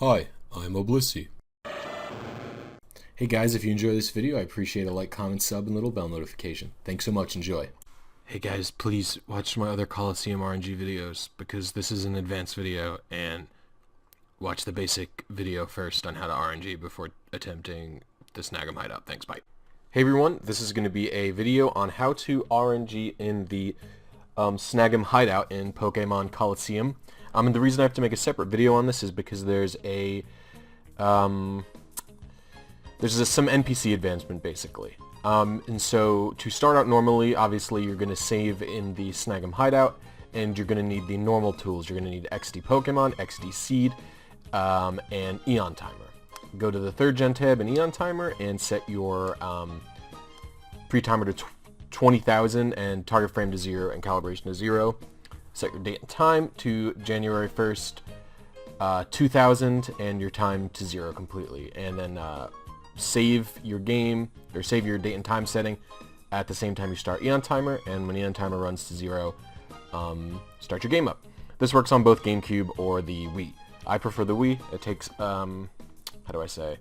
Hi, I'm Blisy. Hey guys, if you enjoy this video, I appreciate a like, comment, sub, and little bell notification. Thanks so much, enjoy. Hey guys, please watch my other Colosseum RNG videos, because this is an advanced video, and watch the basic video first on how to RNG before attempting the Snagem Hideout. Thanks, bye. Hey everyone, this is going to be a video on how to RNG in the Snagem Hideout in Pokemon Colosseum. And the reason I have to make a separate video on this is because there's some NPC advancement basically. And so to start out normally, obviously you're going to save in the Snagem Hideout, and you're going to need the normal tools. You're going to need XDPokemon, XDCeed, and Eon Timer. Go to the 3rd gen tab in Eon Timer and set your pre-timer to 20,000 and target frame to 0 and calibration to 0. Set your date and time to January 1st, 2000, and your time to 0 completely. And then save your game, or save your date and time setting at the same time you start Eon Timer, and when Eon Timer runs to 0, start your game up. This works on both GameCube or the Wii. I prefer the Wii. It takes, how do I say,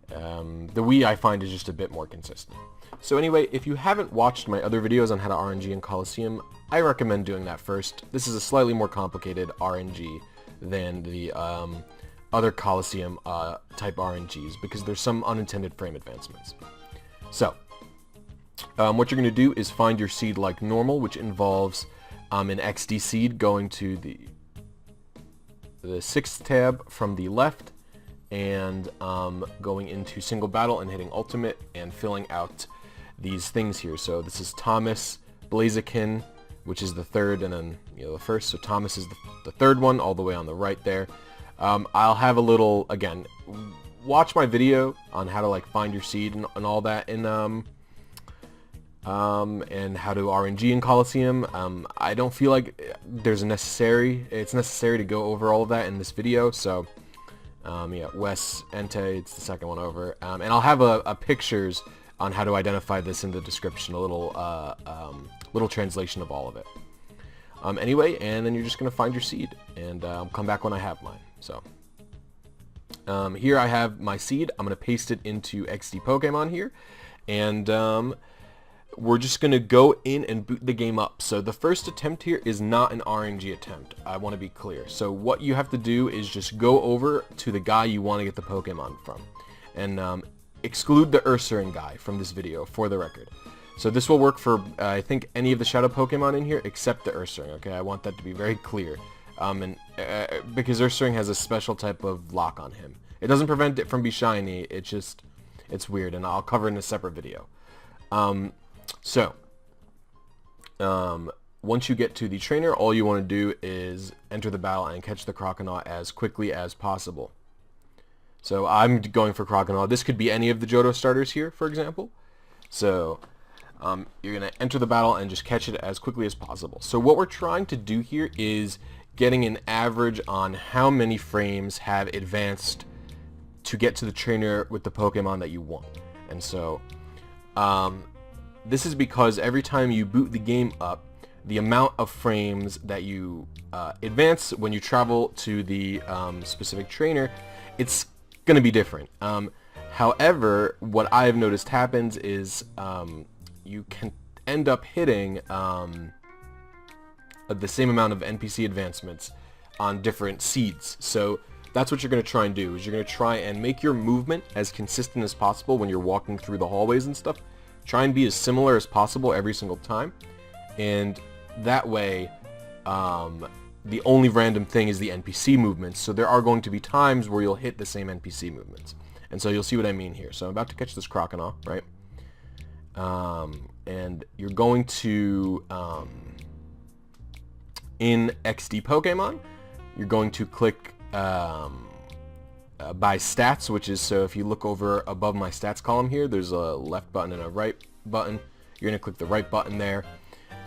the Wii I find is just a bit more consistent. So anyway, if you haven't watched my other videos on how to RNG in Colosseum, I recommend doing that first. This is a slightly more complicated RNG than the other Colosseum type RNGs, because there's some unintended frame advancements. So, what you're going to do is find your seed like normal, which involves an XDSeed going to the 6th tab from the left, and going into single battle and hitting ultimate and filling out these things here. So this is Thomas, Blaziken, which is the 3rd, and then the 1st. So Thomas is the 3rd one, all the way on the right there. I'll have a little, again, watch my video on how to like find your seed and all that in and how to RNG in Colosseum. I don't feel like it's necessary to go over all of that in this video. So yeah, Wes Ente, it's the 2nd one over, and I'll have a pictures on how to identify this in the description, a little translation of all of it. Anyway, and then you're just going to find your seed, and come back when I have mine. So here I have my seed. I'm going to paste it into XDPokemon here, and we're just going to go in and boot the game up. So the first attempt here is not an RNG attempt. I want to be clear. So what you have to do is just go over to the guy you want to get the Pokemon from, and exclude the Ursaring guy from this video for the record. So this will work for, I think, any of the Shadow Pokemon in here except the Ursaring, okay? I want that to be very clear. Because Ursaring has a special type of lock on him. It doesn't prevent it from being shiny, it's weird, and I'll cover it in a separate video. Once you get to the trainer, all you want to do is enter the battle and catch the CROCONAW as quickly as possible. So I'm going for CROCONAW. This could be any of the Johto starters here, for example. So you're going to enter the battle and just catch it as quickly as possible. So what we're trying to do here is getting an average on how many frames have advanced to get to the trainer with the Pokemon that you want. And so this is because every time you boot the game up, the amount of frames that you advance when you travel to the specific trainer, it's going to be different. However, what I've noticed happens is you can end up hitting the same amount of NPC advancements on different seeds. So that's what you're going to try and do, is you're going to try and make your movement as consistent as possible when you're walking through the hallways and stuff. Try and be as similar as possible every single time, and that way the only random thing is the NPC movements. So there are going to be times where you'll hit the same NPC movements, and so you'll see what I mean here. So I'm about to catch this CROCONAW, right? And you're going to in XDPokemon, you're going to click by stats, which is, so if you look over above my stats column here, there's a left button and a right button. You're going to click the right button there.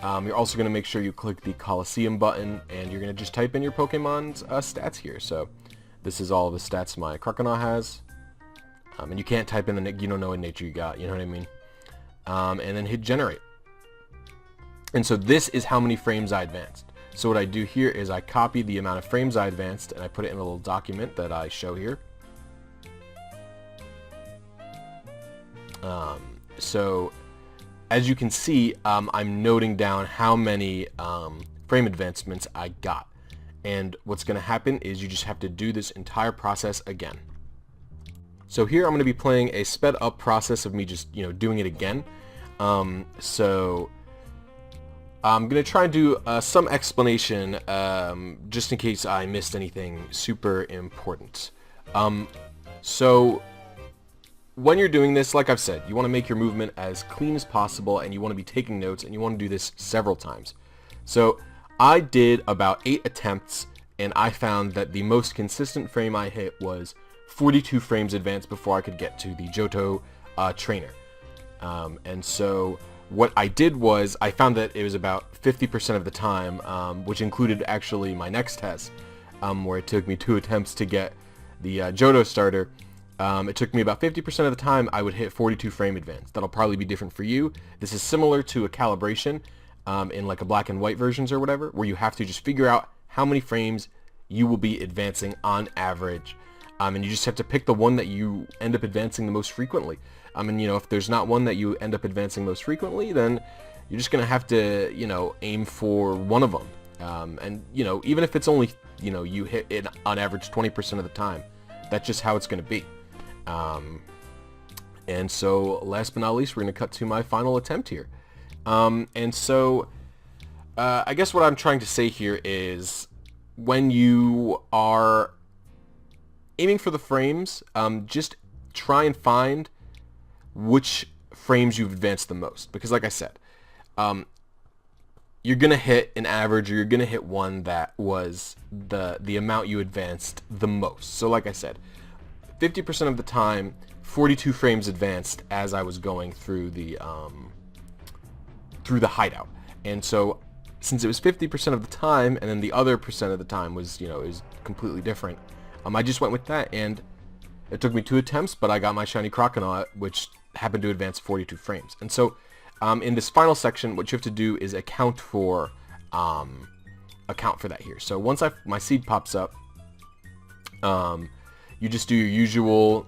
You're also going to make sure you click the Colosseum button, and you're going to just type in your Pokemon's stats here. So this is all the stats my CROCONAW has, and you can't type in you don't know what nature you got, you know what I mean? And then hit generate. And so this is how many frames I advanced. So what I do here is I copy the amount of frames I advanced and I put it in a little document that I show here. So as you can see, I'm noting down how many frame advancements I got. And what's going to happen is you just have to do this entire process again. So here I'm going to be playing a sped up process of me just, doing it again. So I'm going to try and do some explanation just in case I missed anything super important. So when you're doing this, like I've said, you want to make your movement as clean as possible, and you want to be taking notes, and you want to do this several times. So I did about 8 attempts, and I found that the most consistent frame I hit was 42 frames advanced before I could get to the Johto trainer. And so what I did was I found that it was about 50% of the time, which included actually my next test, where it took me 2 attempts to get the Johto starter. It took me about 50% of the time I would hit 42 frame advance. That'll probably be different for you. This is similar to a calibration in like a black and white versions or whatever, where you have to just figure out how many frames you will be advancing on average. And you just have to pick the one that you end up advancing the most frequently. And if there's not one that you end up advancing most frequently, then you're just going to have to, aim for one of them. And, even if it's only, you hit it on average 20% of the time, that's just how it's going to be. And so last but not least, we're going to cut to my final attempt here. And so I guess what I'm trying to say here is when you are aiming for the frames, just try and find which frames you've advanced the most. Because like I said, you're going to hit an average, or you're going to hit one that was the amount you advanced the most. So like I said, 50% of the time, 42 frames advanced as I was going through the hideout. And so since it was 50% of the time, and then the other percent of the time was, is completely different, I just went with that, and it took me 2 attempts, but I got my shiny CROCONAW, which happened to advance 42 frames. And so in this final section, what you have to do is account for that here. So once my seed pops up, you just do your usual,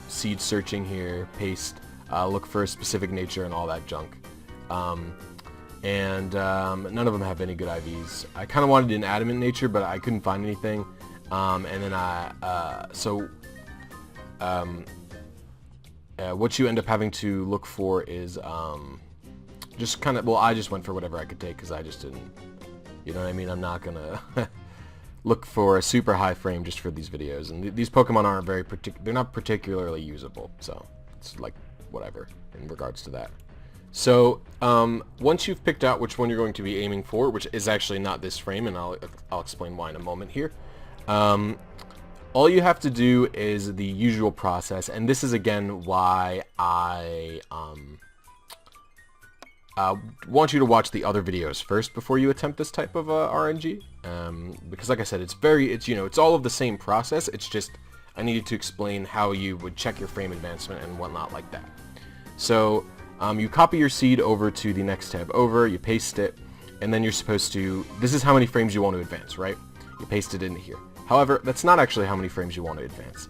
seed searching here, paste, look for a specific nature and all that junk. And none of them have any good IVs. I kind of wanted an adamant nature, but I couldn't find anything. And then what you end up having to look for is just kind of, I just went for whatever I could take because I just didn't, you know what I mean? I'm not gonna look for a super high frame just for these videos, and these Pokemon aren't they're not particularly usable, so it's like whatever in regards to that. So once you've picked out which one you're going to be aiming for, which is actually not this frame, and I'll explain why in a moment here, all you have to do is the usual process, and this is again why I want you to watch the other videos first before you attempt this type of RNG, because like I said, it's all of the same process. It's just I needed to explain how you would check your frame advancement and whatnot like that. So you copy your seed over to the next tab over, you paste it, and then you're supposed to, this is how many frames you want to advance, right? You paste it into here. However, that's not actually how many frames you want to advance.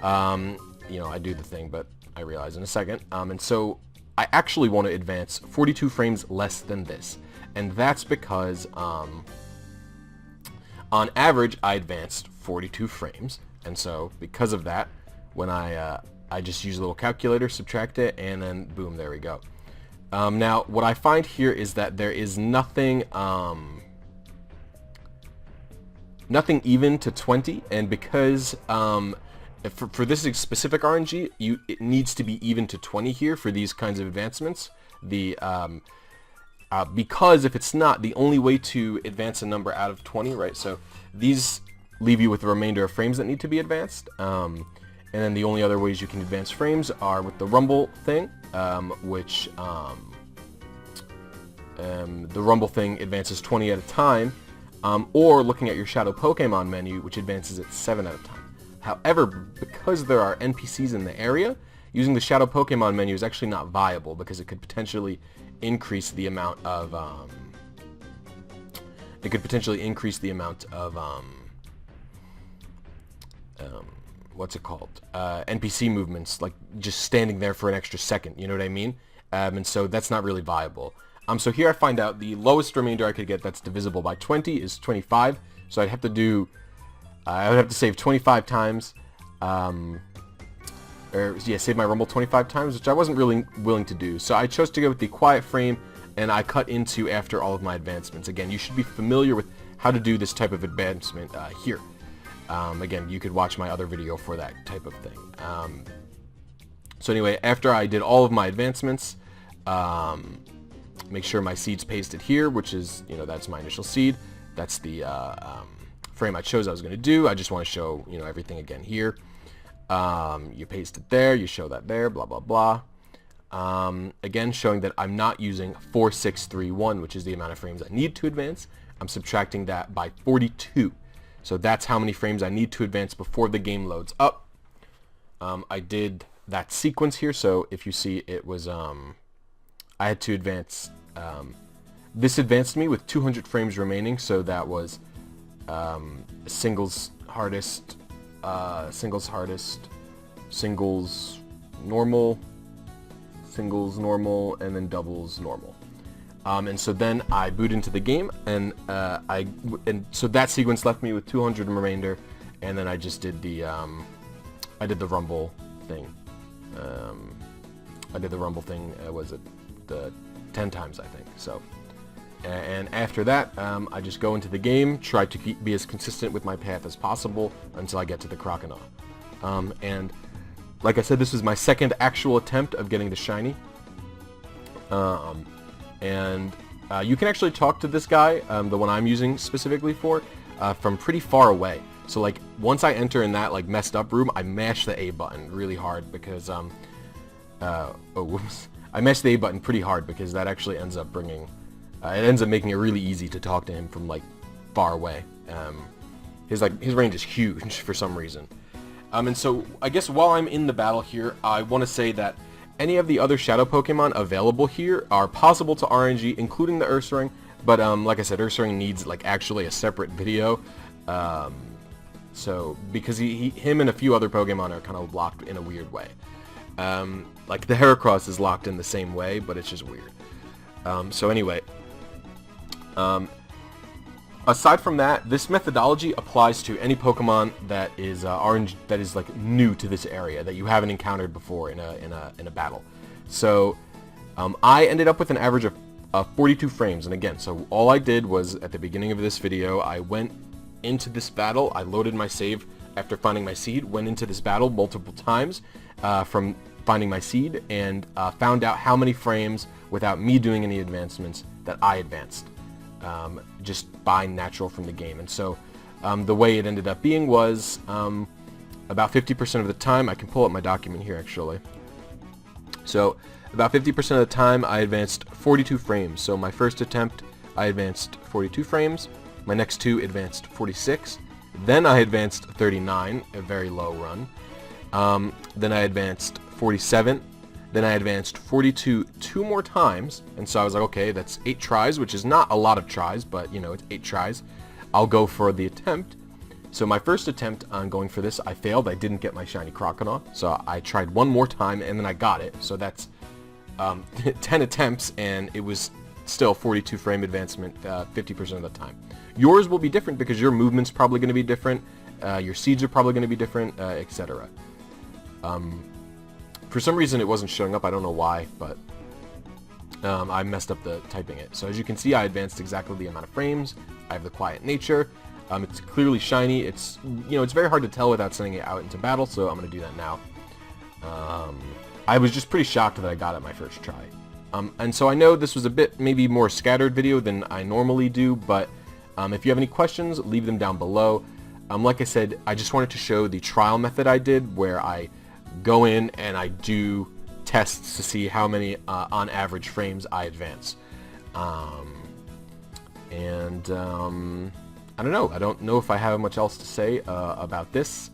I do the thing, but I realize in a second. And so I actually want to advance 42 frames less than this. And that's because on average, I advanced 42 frames. And so because of that, when I just use a little calculator, subtract it, and then boom, there we go. Now, what I find here is that there is nothing even to 20, and because for this specific RNG, it needs to be even to 20 here for these kinds of advancements. Because if it's not, the only way to advance a number out of 20, right? So these leave you with the remainder of frames that need to be advanced. And then the only other ways you can advance frames are with the rumble thing, which the rumble thing advances 20 at a time, or looking at your shadow Pokemon menu, which advances at 7 at a time. However, because there are NPCs in the area, using the shadow Pokemon menu is actually not viable because it could potentially increase the amount of it could potentially increase the amount of what's it called? NPC movements, like just standing there for an extra second, you know what I mean? And so that's not really viable. So here I find out the lowest remainder I could get that's divisible by 20 is 25. So I'd have to do, I would have to save 25 times, save my rumble 25 times, which I wasn't really willing to do. So I chose to go with the quiet frame, and I cut into after all of my advancements. Again, you should be familiar with how to do this type of advancement here. Again, you could watch my other video for that type of thing. So anyway, after I did all of my advancements, make sure my seed's pasted here, which is, you know, that's my initial seed. That's the frame I chose I was going to do. I just want to show, you know, everything again here. You paste it there, you show that there, blah, blah, blah. Again, showing that I'm not using 4631, which is the amount of frames I need to advance. I'm subtracting that by 42. So that's how many frames I need to advance before the game loads up. I did that sequence here, so if you see, it was, I had to advance, this advanced me with 200 frames remaining, so that was singles hardest, singles normal, and then doubles normal. And so then I boot into the game, and so that sequence left me with 200 remainder, and then I just did the I did the rumble thing. Was it the 10 times, I think. So, and after that, I just go into the game, try to be as consistent with my path as possible until I get to the CROCONAW. And like I said, this is my second actual attempt of getting the shiny. You can actually talk to this guy, the one I'm using specifically for, from pretty far away. So like once I enter in that like messed up room, I mash the A button really hard because I mashed the A button pretty hard because that actually ends up bringing, it ends up making it really easy to talk to him from like far away. His range is huge for some reason. And so I guess while I'm in the battle here, I want to say that any of the other shadow Pokemon available here are possible to RNG, including the Ursaring, but like I said, Ursaring needs like actually a separate video. So because him and a few other Pokemon are kind of locked in a weird way. Like the Heracross is locked in the same way, but it's just weird. So anyway, aside from that, this methodology applies to any Pokemon that is RNG, that is like new to this area that you haven't encountered before in a battle. So I ended up with an average of 42 frames, and again, so all I did was at the beginning of this video, I went into this battle, I loaded my save after finding my seed, went into this battle multiple times from finding my seed, and found out how many frames without me doing any advancements that I advanced. Just by natural from the game. And so the way it ended up being was about 50% of the time, I can pull up my document here actually. So about 50% of the time I advanced 42 frames. So my first attempt I advanced 42 frames, my next two advanced 46, then I advanced 39, a very low run, then I advanced 47, then I advanced 42 two more times, and so I was like, okay, that's 8 tries, which is not a lot of tries, but you know, it's 8 tries. I'll go for the attempt. So my first attempt on going for this, I failed. I didn't get my shiny CROCONAW, so I tried one more time, and then I got it. So that's 10 attempts, and it was still 42 frame advancement 50% of the time. Yours will be different because your movement's probably going to be different, your seeds are probably going to be different, etc. For some reason it wasn't showing up, I don't know why, but I messed up the typing it. So as you can see, I advanced exactly the amount of frames. I have the quiet nature. It's clearly shiny. It's, you know, it's very hard to tell without sending it out into battle, so I'm going to do that now. I was just pretty shocked that I got it my first try. And so I know this was a bit maybe more scattered video than I normally do, but if you have any questions, leave them down below. Like I said, I just wanted to show the trial method I did where I go in and I do tests to see how many on average frames I advance. I don't know. I don't know if I have much else to say about this.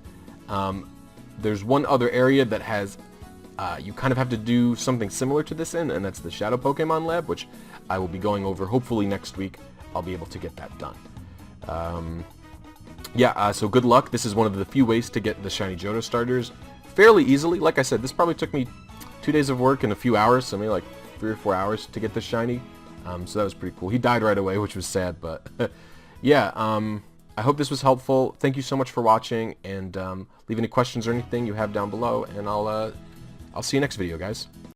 There's one other area that has you kind of have to do something similar to this in, and that's the Shadow Pokemon Lab, which I will be going over hopefully next week. I'll be able to get that done. Yeah, so good luck. This is one of the few ways to get the shiny Johto starters fairly easily. Like I said, this probably took me 2 days of work and a few hours, so maybe like 3 or 4 hours to get this shiny. So that was pretty cool. He died right away, which was sad, but yeah, I hope this was helpful. Thank you so much for watching, and leave any questions or anything you have down below, and I'll see you next video, guys.